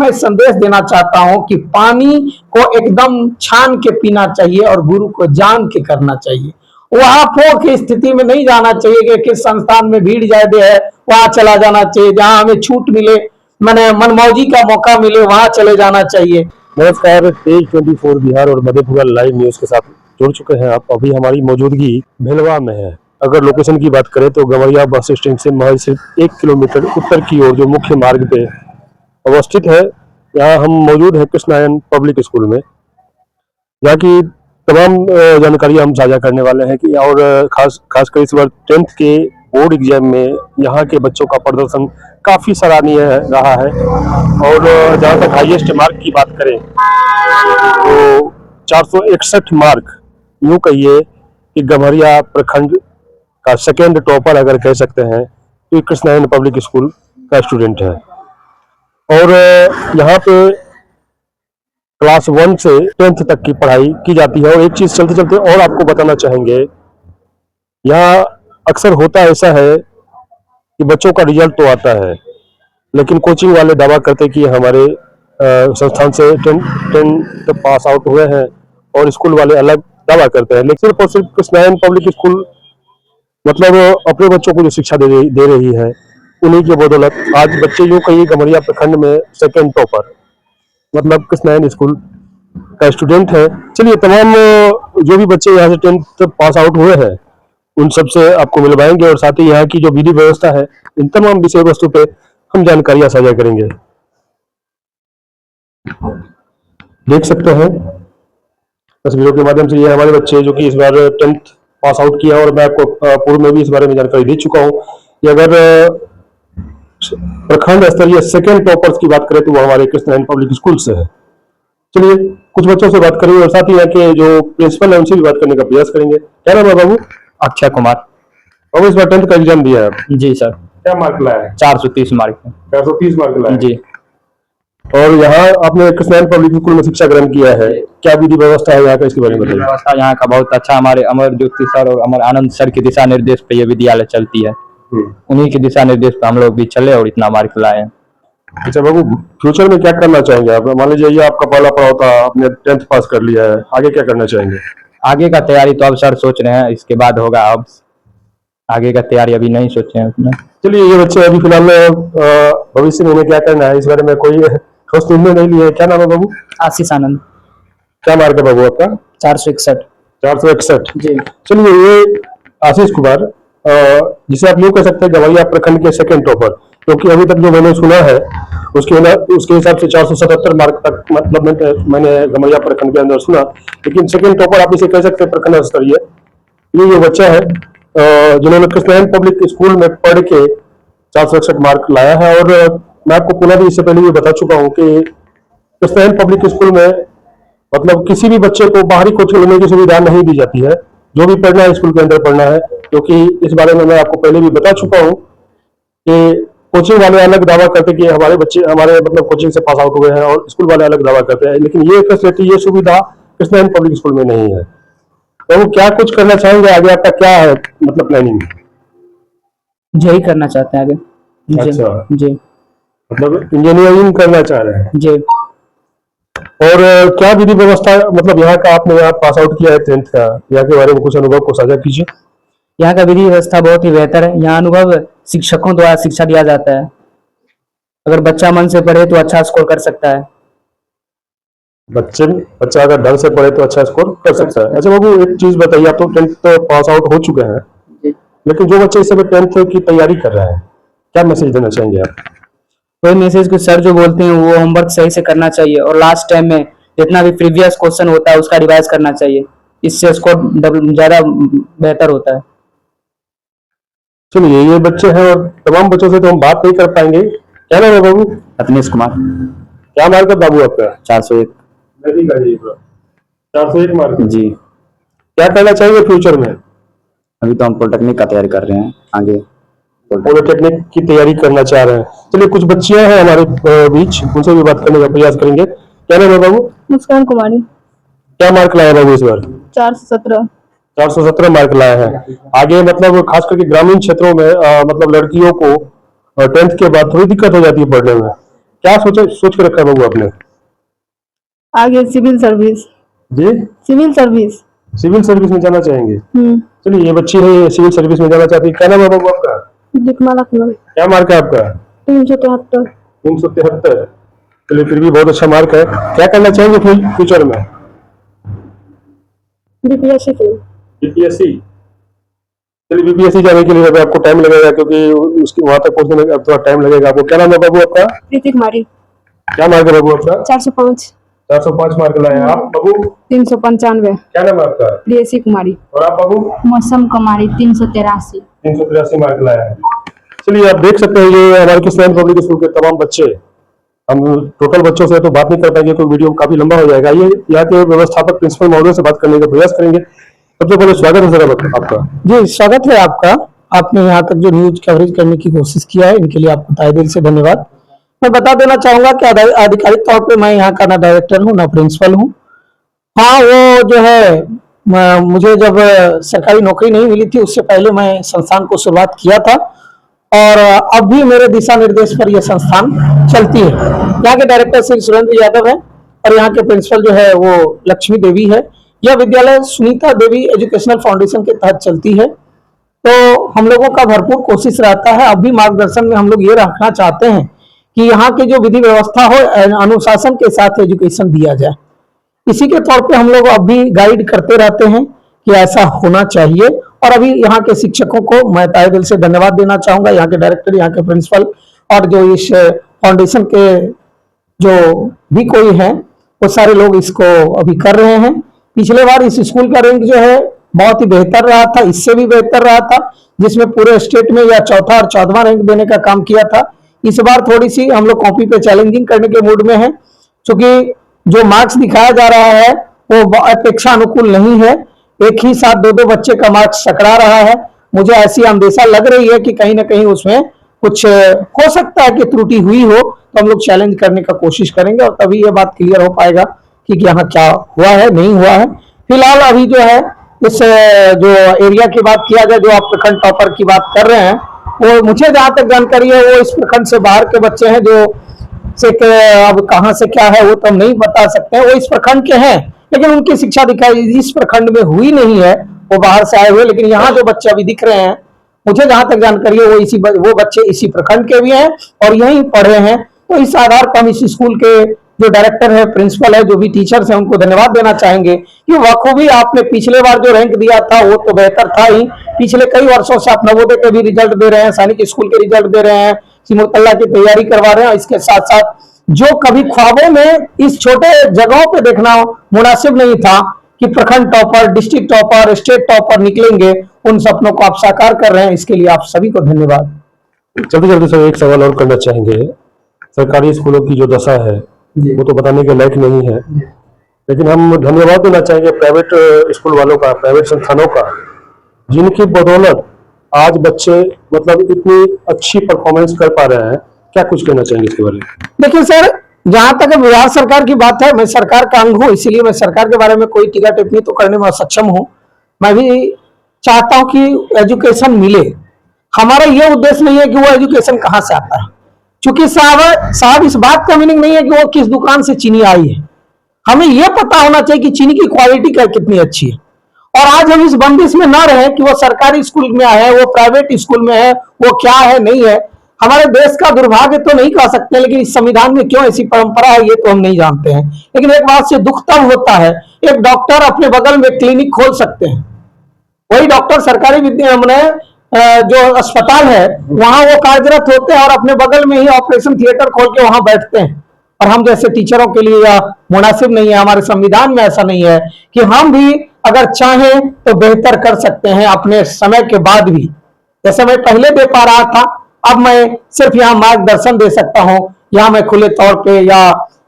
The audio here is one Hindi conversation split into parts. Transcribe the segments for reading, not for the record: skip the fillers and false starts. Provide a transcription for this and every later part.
मैं संदेश देना चाहता हूं कि पानी को एकदम छान के पीना चाहिए और गुरु को जान के करना चाहिए। वहां फो की स्थिति में नहीं जाना चाहिए कि किस संस्थान में भीड़ ज्यादा है वहां चला जाना चाहिए, जहां हमें छूट मिले मैंने मनमौजी का मौका मिले वहां चले जाना चाहिए। नमस्कार, तेज 24 बिहार और मधेपुरा लाइव न्यूज के साथ जुड़ चुके हैं आप। अभी हमारी मौजूदगी भेलवा में है। अगर लोकेशन की बात करें तो गवरिया बस स्टैंड से महज सिर्फ 1 किलोमीटर उत्तर की ओर जो मुख्य मार्ग पे अवस्थित है, यहाँ हम मौजूद हैं कृष्णायन पब्लिक स्कूल में, जहाँ की तमाम जानकारी हम साझा करने वाले हैं कि और खासकर इस बार 10th के बोर्ड एग्जाम में यहाँ के बच्चों का प्रदर्शन काफी सराहनीय रहा है। और जहाँ तक हाईएस्ट मार्क की बात करें तो 461 मार्क, यूं कहिए कि गम्हरिया प्रखंड का सेकेंड टॉपर अगर कह सकते हैं तो कृष्णायन पब्लिक स्कूल का स्टूडेंट है। और यहाँ पे क्लास 1 से 10th तक की पढ़ाई की जाती है। और एक चीज चलते चलते और आपको बताना चाहेंगे, यहाँ अक्सर होता ऐसा है कि बच्चों का रिजल्ट तो आता है लेकिन कोचिंग वाले दावा करते कि हमारे संस्थान से 10th पास आउट हुए हैं, और स्कूल वाले अलग दावा करते हैं। लेकिन सिर्फ और सिर्फ कृष्णायन पब्लिक स्कूल मतलब अपने बच्चों को जो शिक्षा दे रही है, उन्हीं की बदौलत आज बच्चे यूं कहिए गम्हरिया प्रखंड में सेकेंड टॉपर मतलब कृष्णायन स्कूल का स्टूडेंट है। चलिए, तमाम जो भी बच्चे यहाँ से 10th पास आउट हुए हैं उन सब से आपको मिलवाएंगे, और साथ ही यहाँ की जो विधि व्यवस्था है इन तमाम विषय वस्तु पे हम जानकारियां साझा करेंगे। देख सकते हैं तस्वीरों के माध्यम से ये हमारे बच्चे जो कि इस बार 10th पास आउट किया, और मैं आपको पूर्व में भी इस बारे में जानकारी दे चुका हूँ कि अगर प्रखंड स्तरीय सेकेंड टॉपर्स की बात करें तो वो हमारे कृष्णायन पब्लिक स्कूल से है। चलिए, कुछ बच्चों से बात करेंगे और साथ ही यहाँ के जो प्रिंसिपल है उनसे भी बात करने का प्रयास करेंगे। क्या नाम है बाबू? अक्षय कुमार। बाबू, इस बार 10th का एग्जाम दिया है? जी सर। क्या मार्क लाया है? 430 मार्क। 430 मार्क लाया जी। और यहाँ आपने कृष्णायन पब्लिक स्कूल में शिक्षा ग्रहण किया है, क्या विधि व्यवस्था है यहाँ का, इसके बारे में बताइए। व्यवस्था यहाँ का बहुत अच्छा, हमारे अमर ज्योति सर और अमर आनंद सर के दिशा निर्देश पे ये विद्यालय चलती है। उन्हीं के दिशा निर्देश पे हम लोग भी चले और इतना मार्क लाए। अच्छा बाबू, फ्यूचर में क्या करना चाहेंगे आप? मान लीजिए ये आपका पहला पड़ाव था, आपने 10th पास कर लिया है, आगे क्या करना चाहेंगे? आगे का तैयारी तो अब सर सोच रहे हैं, इसके बाद होगा। अब आगे का तैयारी अभी नहीं सोचे हैं उसमें। चलिए, ये बच्चे अभी फिलहाल भविष्य में क्या करना है इस बारे में कोई ठोस निर्णय नहीं लिया है। क्या नाम है बाबू? आशीष आनंद। क्या मार्क है बाबू आपका? 461। 461 जी। चलिए, ये आशीष कुमार जिसे आप यूँ कह सकते हैं गवैया प्रखंड के सेकेंड टॉपर, क्योंकि अभी तक जो मैंने सुना है उसके हिसाब से 477 मार्क तक मतलब मैंने गवैया प्रखंड के अंदर सुना, लेकिन सेकेंड टॉपर आप इसे कह सकते हैं प्रखंड स्तरीय। ये बच्चा है जिन्होंने कृष्णायन पब्लिक स्कूल में पढ़ के 461 मार्क लाया है। और मैं आपको पुनः भी इससे पहले भी बता चुका हूँ कि कृष्णायन पब्लिक स्कूल में मतलब किसी भी बच्चे को बाहरी कोचिंग लेने की सुविधा नहीं दी जाती है। जो भी पढ़ना है स्कूल के अंदर पढ़ना है, क्योंकि इस बारे में मैं आपको पहले भी बता चुका हूँ कि कोचिंग वाले अलग दावा करते कि हमारे बच्चे हमारे मतलब कोचिंग से पास आउट हुए हैं, और स्कूल वाले अलग दावा करते हैं, लेकिन ये फैसिलिटी ये सुविधा कृष्णायन पब्लिक स्कूल में नहीं है। तो वो क्या कुछ करना चाहेंगे आगे, आपका क्या है मतलब प्लानिंग? यही करना चाहते हैं आगे। अच्छा जी। मतलब इंजीनियरिंग करना चाह रहे हैं? जी। और क्या विधि व्यवस्था मतलब यहाँ का, आपने यहाँ पास आउट किया है 10th का, यहाँ के बारे में कुछ अनुभव को साझा कीजिए। यहाँ का विधि व्यवस्था बहुत ही बेहतर है। यहाँ अनुभव शिक्षकों द्वारा शिक्षा दिया जाता है। अगर बच्चा मन से पढ़े तो अच्छा स्कोर कर सकता है। बच्चा अगर ढंग से पढ़े तो अच्छा स्कोर कर सकता है। अच्छा बाबू, एक चीज बताइए, आप तो 10th पास आउट हो चुके हैं, लेकिन जो बच्चे इस समय 10th की तैयारी कर रहे हैं, क्या मैसेज देना चाहेंगे आप? कोई मैसेज को सर जो बोलते हैं वो होमवर्क सही से करना चाहिए, और लास्ट टाइम में जितना भी प्रीवियस क्वेश्चन होता है उसका रिवाइज करना चाहिए। इससे स्कोर ज्यादा बेहतर होता है। चलिए, ये बच्चे हैं और तमाम बच्चों से तो हम बात नहीं कर पाएंगे। क्या नाम है बाबू? रत्नेश कुमार। क्या मार्क है बाबू आपका? 401। 401 मार्क। जी। क्या करना चाहिए फ्यूचर में? अभी तो हम पॉलिटेक्निक का तैयारी कर रहे हैं, आगे पॉलिटेक्निक की तैयारी करना चाह रहे हैं। चलिए, कुछ बच्चियां हैं हमारे बीच, उनसे भी बात करने का प्रयास करेंगे। क्या नाम है बाबू? मुस्कान कुमारी। क्या मार्क लाया बाबू इस बार? 417। 417 मार्क लाए हैं। आगे मतलब खास करके ग्रामीण क्षेत्रों में मतलब लड़कियों को 10th के बाद थोड़ी दिक्कत हो जाती है पढ़ने में, क्या सोच के रखा है बाबू आपने? आगे सिविल सर्विस। जी, सिविल सर्विस। सिविल सर्विस में जाना चाहेंगे? चलिए, ये बच्ची है, सिविल सर्विस में जाना चाहती है। क्या नाम है बाबू आपका? दीपमाला कुमार। क्या मार्क है आपका? 373। 373। चलिए, फिर भी बहुत अच्छा मार्क है। क्या करना चाहेंगे फ्यूचर में? बीपीएससी के। बीपीएससी। चलिए, बीपीएससी जाने के लिए अभी आपको टाइम लगेगा, क्योंकि उसकी वहां तक पहुंचने में अब थोड़ा टाइम लगेगा आपको। क्या नाम है बाबू आपका? प्रीति कुमारी। क्या मार्क है बाबू आपका? 405। 405 मार्क लाए हैं आप बाबू? 395। क्या नाम है आपका? प्रियसी कुमारी। और आप बाबू? मौसम कुमारी 383। 383 मार्क लाए हैं। चलिए, आप देख सकते हैं ये हमारे किसान पब्लिक स्कूल के तमाम बच्चे। हम टोटल बच्चों से तो बात नहीं कर पाएंगे, तो वीडियो काफी लंबा हो जाएगा। ये यहाँ के व्यवस्थापक प्रिंसिपल महोदय से बात करने का प्रयास करेंगे। सबसे पहले स्वागत है सर आपका। जी, स्वागत है आपका। आपने यहाँ तक जो न्यूज कवरेज करने की कोशिश किया है, इनके लिए आपको तहे दिल से धन्यवाद। मैं बता देना चाहूंगा कि आधिकारिक तौर पे मैं यहाँ का ना डायरेक्टर हूँ ना प्रिंसिपल हूँ। हाँ, वो जो है मुझे जब सरकारी नौकरी नहीं मिली थी, उससे पहले मैं संस्थान को शुरुआत किया था, और अब भी मेरे दिशा निर्देश पर यह संस्थान चलती है। यहाँ के डायरेक्टर श्री सुरेंद्र यादव है, और यहाँ के प्रिंसिपल जो है वो लक्ष्मी देवी है। यह विद्यालय सुनीता देवी एजुकेशनल फाउंडेशन के तहत चलती है। तो हम लोगों का भरपूर कोशिश रहता है। अब भी मार्गदर्शन में हम लोग ये रखना चाहते हैं कि यहाँ की जो विधि व्यवस्था हो, अनुशासन के साथ एजुकेशन दिया जाए। इसी के तौर पे हम लोग अब भी गाइड करते रहते हैं कि ऐसा होना चाहिए। और अभी यहाँ के शिक्षकों को मैं तहे दिल से धन्यवाद देना चाहूंगा, यहाँ के डायरेक्टर, यहाँ के प्रिंसिपल, और जो इस फाउंडेशन के जो भी कोई हैं, वो सारे लोग इसको अभी कर रहे हैं। पिछले बार इस स्कूल का रैंक जो है बहुत ही बेहतर रहा था, इससे भी बेहतर रहा था, जिसमें पूरे स्टेट में या चौथा और 14वां रैंक देने का काम किया था। इस बार थोड़ी सी हम लोग कॉपी पे चैलेंजिंग करने के मूड में हैं, क्योंकि जो मार्क्स दिखाया जा रहा है वो अपेक्षा अनुकूल नहीं है। एक ही साथ दो बच्चे का मार्क्स टकरा रहा है। मुझे ऐसी अंदेशा लग रही है कि कहीं ना कहीं उसमें कुछ हो सकता है कि त्रुटि हुई हो, तो हम लोग चैलेंज करने का कोशिश करेंगे, और तभी ये बात क्लियर हो पाएगा कि यहाँ क्या हुआ है, नहीं हुआ है। फिलहाल अभी जो है इस जो एरिया की बात किया जाए, जो आप प्रखंड टॉपर की बात कर रहे हैं, वो मुझे जहां तक जानकारी है वो इस प्रखंड से बाहर के बच्चे हैं, जो से अब कहां से क्या है वो तो हम नहीं बता सकते हैं। वो इस प्रखंड के हैं, लेकिन उनकी शिक्षा दिखाई इस प्रखंड में हुई नहीं है, वो बाहर से आए हुए। लेकिन यहाँ जो बच्चे अभी दिख रहे हैं, मुझे जहां तक जानकारी है वो बच्चे इसी प्रखंड के भी हैं और यहीं पढ़े हैं। तो इस आधार पर हम इस स्कूल के जो डायरेक्टर है, प्रिंसिपल है, जो भी टीचर्स हैं, उनको धन्यवाद देना चाहेंगे कि बखूबी आपने पिछले बार जो रैंक दिया था वो तो बेहतर था ही। पिछले कई वर्षों से आप नवोदय के भी रिजल्ट दे रहे हैं, सैनिक स्कूल के रिजल्ट दे रहे हैं, सिमुलतल्ला की तैयारी करवा रहे हैं। इसके साथ साथ जो कभी ख्वाबों में इस छोटे जगहों पे देखना मुनासिब नहीं था कि प्रखंड topper, district topper, state topper निकलेंगे, उन सपनों को आप साकार कर रहे हैं। इसके लिए आप सभी को धन्यवाद। चलते चलते सर एक सवाल और करना चाहेंगे। सरकारी स्कूलों की जो दशा है वो तो बताने के लायक नहीं है, लेकिन हम धन्यवाद देना चाहेंगे प्राइवेट स्कूल वालों का, प्राइवेट संस्थानों का, जिनकी बदौलत आज बच्चे मतलब इतनी अच्छी परफॉर्मेंस कर पा रहे हैं। क्या कुछ कहना चाहेंगे इसके बारे में? देखिए सर, जहां तक बिहार सरकार की बात है, मैं सरकार का अंग हूं, इसीलिए मैं सरकार के बारे में कोई टीका टिप्पणी तो करने में सक्षम हूं। मैं भी चाहता हूं कि एजुकेशन मिले। हमारा ये उद्देश्य नहीं है कि वो एजुकेशन कहां से आता है, क्योंकि साहब इस बात का मीनिंग नहीं है कि वो किस दुकान से चीनी आई है। हमें यह पता होना चाहिए कि चीनी की क्वालिटी कितनी अच्छी है। और आज हम इस बंदिश में ना रहे कि वो सरकारी स्कूल में है, वो प्राइवेट स्कूल में है, वो क्या है नहीं है। हमारे देश का दुर्भाग्य तो नहीं कह सकते, लेकिन इस संविधान में क्यों ऐसी परंपरा है ये तो हम नहीं जानते हैं। लेकिन एक बात से दुख तब होता है, एक डॉक्टर अपने बगल में क्लिनिक खोल सकते हैं, वही डॉक्टर सरकारी जो अस्पताल है वहां वो कार्यरत होते हैं और अपने बगल में ही ऑपरेशन थिएटर खोल के वहां बैठते हैं। और हम जैसे टीचरों के लिए यह मुनासिब नहीं है, हमारे संविधान में ऐसा नहीं है कि हम भी अगर चाहें तो बेहतर कर सकते हैं अपने समय के बाद भी। जैसे मैं पहले दे पा रहा था, अब मैं सिर्फ यहाँ मार्गदर्शन दे सकता हूँ, यहाँ मैं खुले तौर पे या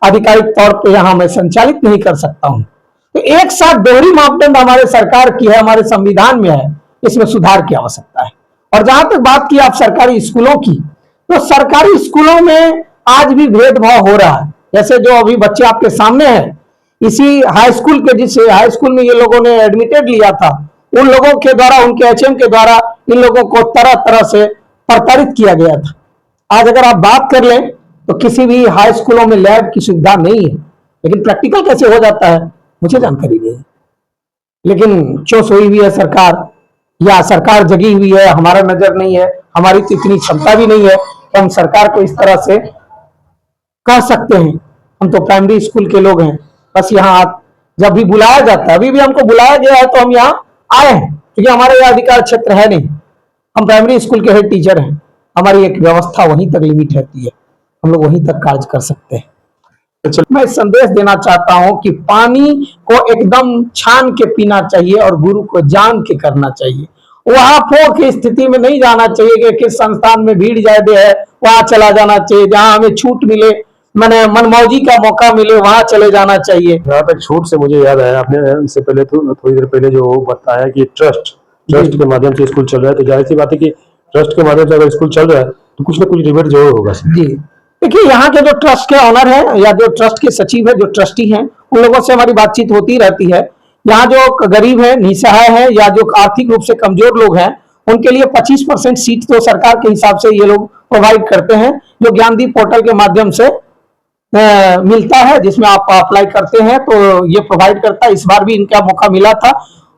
आधिकारिक तौर पे यहाँ मैं संचालित नहीं कर सकता हूँ। तो एक साथ दोहरी मापदंड हमारे सरकार की है, हमारे संविधान में है, इसमें सुधार की आवश्यकता है। और जहां तक बात की आप सरकारी स्कूलों की, तो सरकारी स्कूलों में आज भी भेदभाव हो रहा है। जैसे जो अभी बच्चे आपके सामने हैं, इसी हाई स्कूल के, जिस हाई स्कूल में ये लोगों ने एडमिटेड लिया था, उन लोगों के द्वारा, उनके एचएम के द्वारा इन लोगों को तरह तरह से प्रताड़ित किया गया था। आज अगर आप बात कर लें तो किसी भी हाई स्कूलों में लैब की सुविधा नहीं है, लेकिन प्रैक्टिकल कैसे हो जाता है मुझे जानकारी नहीं है। लेकिन चो सोई हुई है सरकार, या सरकार जगी हुई है, हमारा नजर नहीं है, हमारी तो इतनी क्षमता भी नहीं है कि हम सरकार को इस तरह से कह सकते हैं। हम तो प्राइमरी स्कूल के लोग हैं, बस यहाँ जब भी बुलाया जाता है, अभी भी हमको बुलाया गया है तो हम यहाँ आए हैं, क्योंकि हमारे यहाँ अधिकार क्षेत्र है नहीं। हम प्राइमरी स्कूल के हेड टीचर हैं, हमारी एक व्यवस्था वहीं तक लिमिट रहती है, हम लोग वहीं तक कार्य कर सकते हैं। मैं संदेश देना चाहता हूं कि पानी को एकदम छान के पीना चाहिए और गुरु को जान के करना चाहिए। वहां फोक की स्थिति में नहीं जाना चाहिए कि किस संस्थान में भीड़ ज्यादा है वहां चला जाना चाहिए, जहां हमें छूट मिले, मैंने मनमौजी का मौका मिले वहां चले जाना चाहिए। जहाँ तक छूट से मुझे याद आया, आपने इससे पहले थोड़ी देर पहले जो बताया कि ट्रस्ट के माध्यम से स्कूल चल रहा है, तो जाहिर सी बात है कि ट्रस्ट के माध्यम से अगर स्कूल चल रहा है तो कुछ ना कुछ रिबेट जरूर होगा। जी देखिए, यहाँ के जो ट्रस्ट के ऑनर है या जो ट्रस्ट के सचिव है, जो ट्रस्टी हैं, उन लोगों से हमारी बातचीत होती रहती है। यहाँ जो गरीब है, निसहाय है या जो आर्थिक रूप से कमजोर लोग हैं, उनके लिए 25% सीट तो सरकार के हिसाब से ये लोग प्रोवाइड करते हैं, जो ज्ञानदीप पोर्टल के माध्यम से मिलता है, जिसमें आप अप्लाई करते हैं तो ये प्रोवाइड करता है। इस बार भी इनका मौका मिला था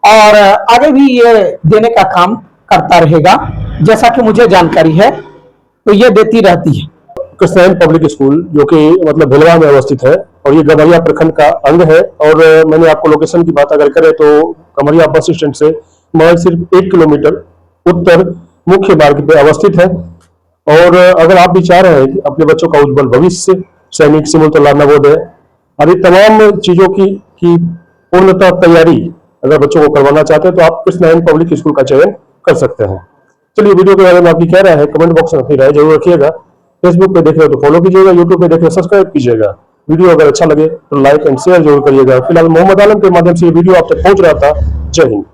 और आगे भी ये देने का काम करता रहेगा, जैसा कि मुझे जानकारी है तो ये देती रहती है। कृष्णायन पब्लिक स्कूल जो कि मतलब भिलवा में अवस्थित है और ये गमरिया प्रखंड का अंग है, और मैंने आपको लोकेशन की बात अगर करें तो गमरिया बस स्टैंड से महज सिर्फ 1 किलोमीटर उत्तर मुख्य मार्ग पे अवस्थित है। और अगर आप भी चाह रहे हैं कि अपने बच्चों का उज्जवल भविष्य, सैनिक, सिमुलतला, नवोदय आदि तमाम चीजों की पूर्णतः तैयारी अगर बच्चों को करवाना चाहते हैं तो आप कृष्णायन पब्लिक स्कूल का चयन कर सकते हैं। चलिए, वीडियो के बारे में आपकी क्या राय है कमेंट बॉक्स में अपनी राय जरूर रखिएगा। फेसबुक पे देख रहे हो तो फॉलो कीजिएगा, यूट्यूब पे देख रहे हो सब्सक्राइब कीजिएगा। वीडियो अगर अच्छा लगे तो लाइक एंड शेयर जरूर करिएगा। फिलहाल मोहम्मद आलम के माध्यम से ये वीडियो आप तक पहुंच रहा था। जय हिंद।